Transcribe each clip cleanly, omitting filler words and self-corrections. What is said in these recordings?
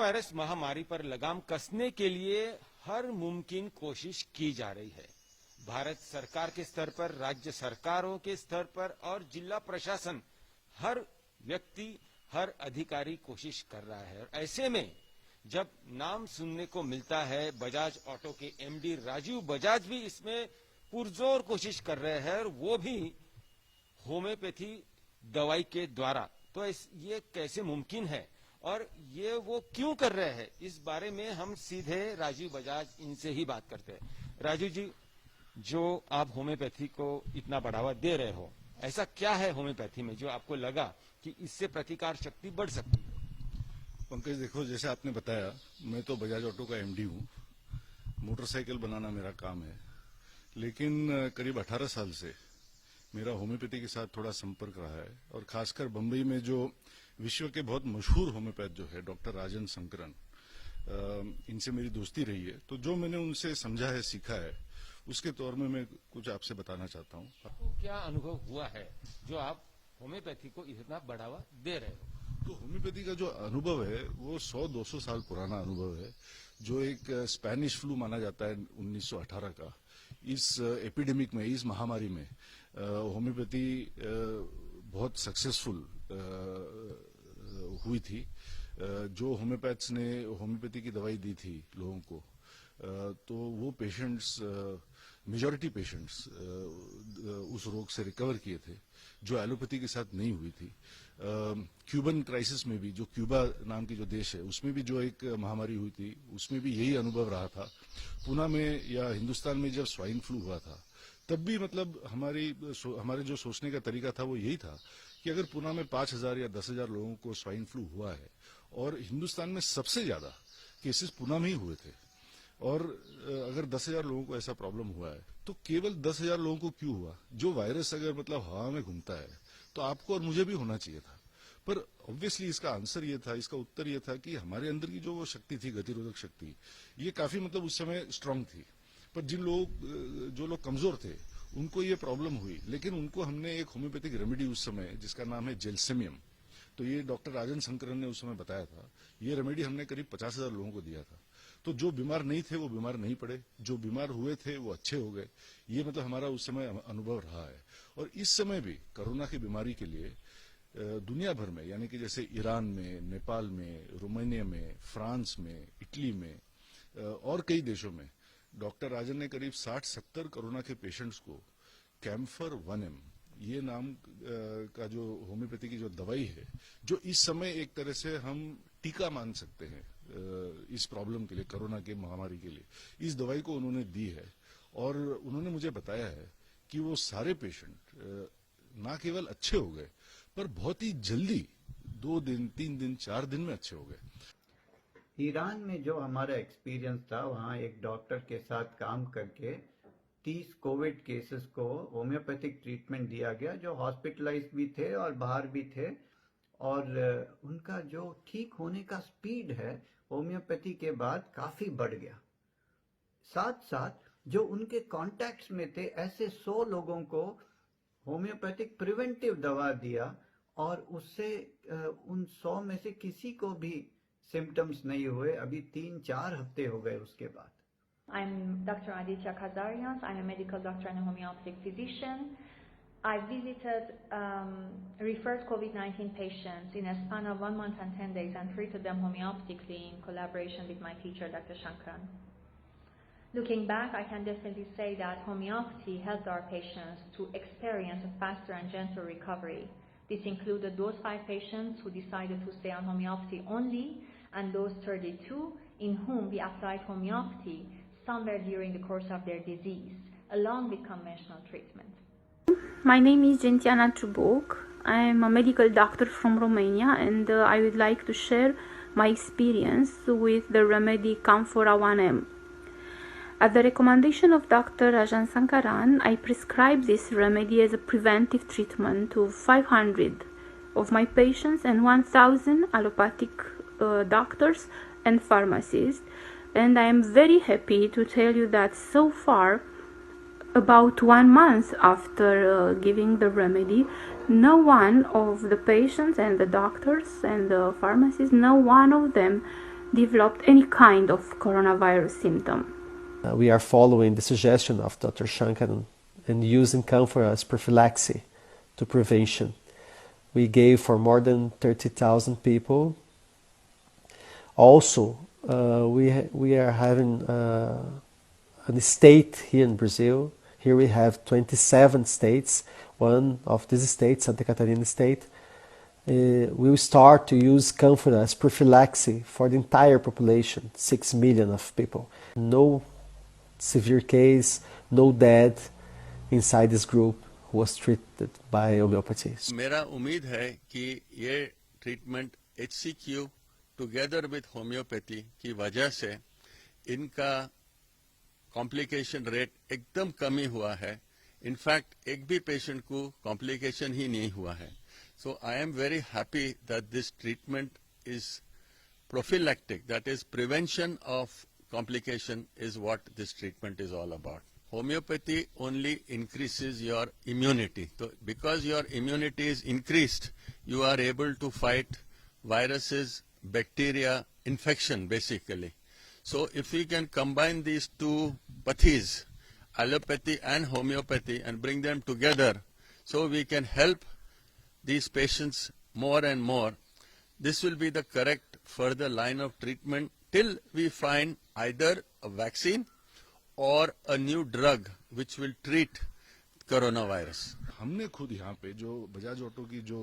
Virus महामारी पर लगाम कसने के लिए हर मुमकिन कोशिश की जा रही है। भारत सरकार के स्तर पर, राज्य सरकारों के स्तर पर और जिला प्रशासन, हर व्यक्ति, हर अधिकारी कोशिश कर रहा है। और ऐसे में जब नाम सुनने को मिलता है बजाज ऑटो के एमडी राजीव बजाज भी इसमें पुरजोर कोशिश कर रहे हैं, और वो भी होम्योपैथी दवाई के द्वारा, तो ये कैसे मुमकिन है और ये वो क्यों कर रहे हैं, इस बारे में हम सीधे राजीव बजाज इनसे ही बात करते हैं। राजीव जी, जो आप होम्योपैथी को इतना बढ़ावा दे रहे हो, ऐसा क्या है होम्योपैथी में जो आपको लगा कि इससे प्रतिकार शक्ति बढ़ सकती है? पंकज, देखो, जैसे आपने बताया, मैं तो बजाज ऑटो का एमडी हूँ। मोटरसाइकिल बनाना मेरा काम है, लेकिन करीब 18 साल से मेरा होम्योपैथी के साथ थोड़ा संपर्क रहा है। और खासकर बम्बई में जो विश्व के बहुत मशहूर होम्योपैथ जो है डॉक्टर राजन शंकरन, इनसे मेरी दोस्ती रही है। तो जो मैंने उनसे समझा है, सीखा है, उसके तौर में मैं कुछ आपसे बताना चाहता हूँ। आपको क्या अनुभव हुआ है जो आप होम्योपैथी को इतना बढ़ावा दे रहे हो? तो होम्योपैथी का जो अनुभव है वो 100-200 साल पुराना अनुभव है, जो एक स्पेनिश फ्लू माना जाता है 1918 का। इस एपिडेमिक में, इस महामारी में होम्योपैथी बहुत सक्सेसफुल हुई थी। जो होम्योपैथ्स ने होम्योपैथी की दवाई दी थी लोगों को, तो वो पेशेंट्स, मेजॉरिटी पेशेंट्स उस रोग से रिकवर किए थे, जो एलोपैथी के साथ नहीं हुई थी। क्यूबन क्राइसिस में भी, जो क्यूबा नाम की जो देश है, उसमें भी जो एक महामारी हुई थी, उसमें भी यही अनुभव रहा था। पूना में या हिंदुस्तान में जब स्वाइन फ्लू हुआ था, तब भी मतलब हमारे जो सोचने का तरीका था वो यही था कि अगर पूना में 5,000 या 10,000 लोगों को स्वाइन फ्लू हुआ है, और हिंदुस्तान में सबसे ज्यादा केसेस पूना में ही हुए थे, और अगर 10,000 लोगों को ऐसा प्रॉब्लम हुआ है, तो केवल 10,000 लोगों को क्यों हुआ? जो वायरस अगर मतलब हवा में घूमता है, तो आपको और मुझे भी होना चाहिए था। पर ऑब्वियसली इसका आंसर ये था, इसका उत्तर ये था कि हमारे अंदर की जो वो शक्ति थी, गतिरोधक शक्ति, ये काफी मतलब उस समय स्ट्रांग थी। पर जो लोग कमजोर थे, उनको ये प्रॉब्लम हुई। लेकिन उनको हमने एक होम्योपैथिक रेमेडी उस समय, जिसका नाम है जेल्सेमियम, तो ये डॉक्टर राजन शंकरन ने उस समय बताया था। ये रेमेडी हमने करीब 50,000 लोगों को दिया था। तो जो बीमार नहीं थे वो बीमार नहीं पड़े, जो बीमार हुए थे वो अच्छे हो गए। ये मतलब हमारा उस समय अनुभव रहा है। और इस समय भी कोरोना की बीमारी के लिए दुनिया भर में, यानी कि जैसे ईरान में, नेपाल में, रोमानिया में, फ्रांस में, इटली में और कई देशों में डॉक्टर राजन ने करीब 60-70 कोरोना के पेशेंट्स को कैम्फर 1M, ये नाम का जो होम्योपैथी की जो दवाई है, जो इस समय एक तरह से हम टीका मान सकते हैं इस प्रॉब्लम के लिए, कोरोना के महामारी के लिए, इस दवाई को उन्होंने दी है। और उन्होंने मुझे बताया है कि वो सारे पेशेंट ना केवल अच्छे हो गए, पर बहुत ही जल्दी 2 दिन, 3 दिन, 4 दिन में अच्छे हो गए। ईरान में जो हमारा एक्सपीरियंस था, वहाँ एक डॉक्टर के साथ काम करके 30 कोविड केसेस को होम्योपैथिक ट्रीटमेंट दिया गया, जो हॉस्पिटलाइज भी थे और बाहर भी थे। और उनका जो ठीक होने का स्पीड है होम्योपैथी के बाद काफ़ी बढ़ गया। साथ साथ जो उनके कॉन्टैक्ट्स में थे, ऐसे 100 लोगों को होम्योपैथिक प्रिवेंटिव दवा दिया, और उससे उन 100 में से किसी को भी सिम्टम्स नहीं हुए। अभी 3-4 हफ्ते हो गए उसके बाद। I'm Dr. Aditya Kazarians. I'm a medical doctor and a homeopathic physician. I visited referred COVID-19 patients in a span of 1 month and 10 days and treated them homeopathically in collaboration with my teacher, Dr. Shankaran. Looking back, I can definitely say that homeopathy helped our patients to experience a faster and gentler recovery. This included those 5 patients who decided to stay on homeopathy only, and those 32 in whom we applied homeopathy somewhere during the course of their disease, along with conventional treatment. My name is Gentiana Trubok. I am a medical doctor from Romania, and I would like to share my experience with the remedy Camphora 1M. At the recommendation of Dr. Rajan Sankaran, I prescribed this remedy as a preventive treatment to 500 of my patients and 1,000 allopathic doctors and pharmacists. And I am very happy to tell you that so far, about 1 month after giving the remedy, no one of the patients and the doctors and the pharmacists, no one of them developed any kind of coronavirus symptom. We are following the suggestion of Dr. Shankaran and using camphor as prophylaxis to prevention. We gave for more than 30,000 people. Also, we are having a state here in Brazil. Here we have 27 states. One of these states, Santa Catarina state, will start to use camphor as prophylaxis for the entire population, 6 million of people. No severe case, no dead inside this group who was treated by homeopathy. मेरा उम्मीद है कि ये treatment HCQ together with homeopathy की वजह से इनका complication rate एकदम कमी हुआ है. इनफैक्ट एक भी पेशेंट को कॉम्प्लिकेशन ही नहीं हुआ है. So I am very happy that this treatment is prophylactic, that is prevention of complication is what this treatment is all about. Homeopathy only increases your immunity. So because your immunity is increased, you are able to fight viruses, bacteria, infection basically. So if we can combine these two pathies, allopathy and homeopathy, and bring them together, so we can help these patients more and more, this will be the correct further line of treatment till we find either a vaccine or a new drug which will treat coronavirus. हमने खुद यहाँ पे जो Bajaj auto की जो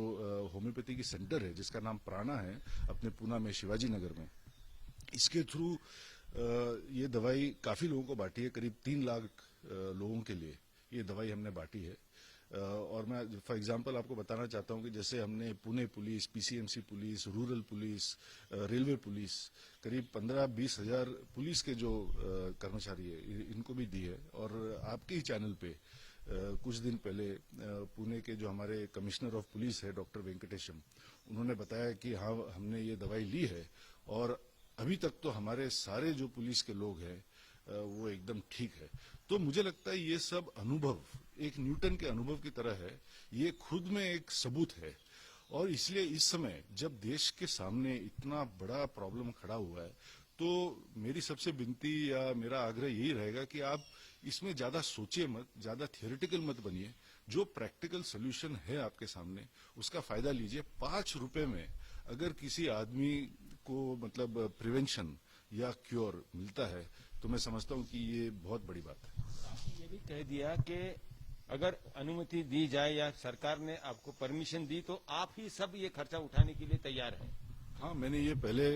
homeopathy की centre है जिसका नाम प्राणा है अपने पूना में शिवाजी नगर में, इसके थ्रू ये दवाई काफी लोगों को बांटी है. करीब 3 लाख लोगों के लिए ये दवाई हमने बांटी है. और मैं फॉर एग्जांपल आपको बताना चाहता हूं कि जैसे हमने Pune police, PCMC police, rural police, railway police, करीब 15-20 हजार पुलिस के जो कर्मचारी है इनको भी दी है. और आपके ही चैनल पे कुछ दिन पहले पुणे के जो हमारे कमिश्नर ऑफ पुलिस है डॉक्टर वेंकटेशम, उन्होंने बताया कि हाँ हमने ये दवाई ली है और अभी तक तो हमारे सारे जो पुलिस के लोग हैं वो एकदम ठीक है. तो मुझे लगता है ये सब अनुभव एक न्यूटन के अनुभव की तरह है. ये खुद में एक सबूत है. और इसलिए इस समय जब देश के सामने इतना बड़ा प्रॉब्लम खड़ा हुआ है तो मेरी सबसे विनती या मेरा आग्रह यही रहेगा कि आप इसमें ज्यादा सोचिए मत, ज्यादा थियोरेटिकल मत बनिए. जो प्रैक्टिकल सोल्यूशन है आपके सामने उसका फायदा लीजिए. 5 रुपए में अगर किसी आदमी को मतलब प्रिवेंशन या क्योर मिलता है तो मैं समझता हूं कि ये बहुत बड़ी बात है. ये भी कह दिया कि अगर अनुमति दी जाए या सरकार ने आपको परमिशन दी तो आप ही सब ये खर्चा उठाने के लिए तैयार हैं. हाँ, मैंने ये पहले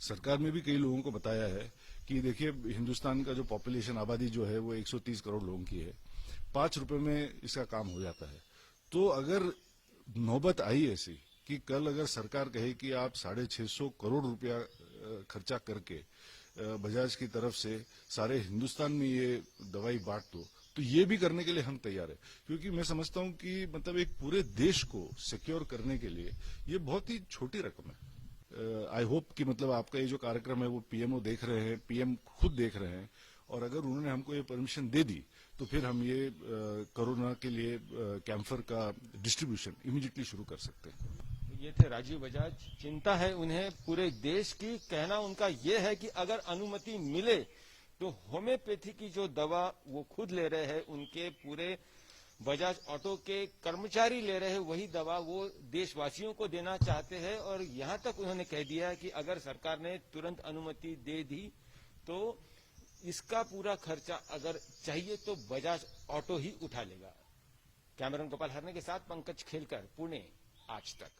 सरकार में भी कई लोगों को बताया है कि देखिए हिंदुस्तान का जो पॉपुलेशन आबादी जो है वो 130 करोड़ लोगों की है. 5 रुपए में इसका काम हो जाता है. तो अगर नौबत आई ऐसी कि कल अगर सरकार कहे कि आप 650 करोड़ रुपया खर्चा करके बजाज की तरफ से सारे हिंदुस्तान में ये दवाई बांट दो तो ये भी करने के लिए हम तैयार है. क्योंकि मैं समझता हूं कि मतलब एक पूरे देश को सिक्योर करने के लिए ये बहुत ही छोटी रकम है. आई होप कि मतलब आपका ये जो कार्यक्रम है वो पीएमओ देख रहे हैं, पीएम खुद देख रहे हैं. और अगर उन्होंने हमको ये परमिशन दे दी तो फिर हम ये कोरोना के लिए कैम्फर का डिस्ट्रीब्यूशन इमीडिएटली शुरू कर सकते हैं. ये थे राजीव बजाज. चिंता है उन्हें पूरे देश की. कहना उनका ये है कि अगर अनुमति मिले तो होम्योपैथी की जो दवा वो खुद ले रहे हैं, उनके पूरे बजाज ऑटो के कर्मचारी ले रहे हैं, वही दवा वो देशवासियों को देना चाहते हैं. और यहां तक उन्होंने कह दिया कि अगर सरकार ने तुरंत अनुमति दे दी तो इसका पूरा खर्चा अगर चाहिए तो बजाज ऑटो ही उठा लेगा. कैमरामैन गोपाल हरने के साथ पंकज खेलकर, पुणे, आज तक.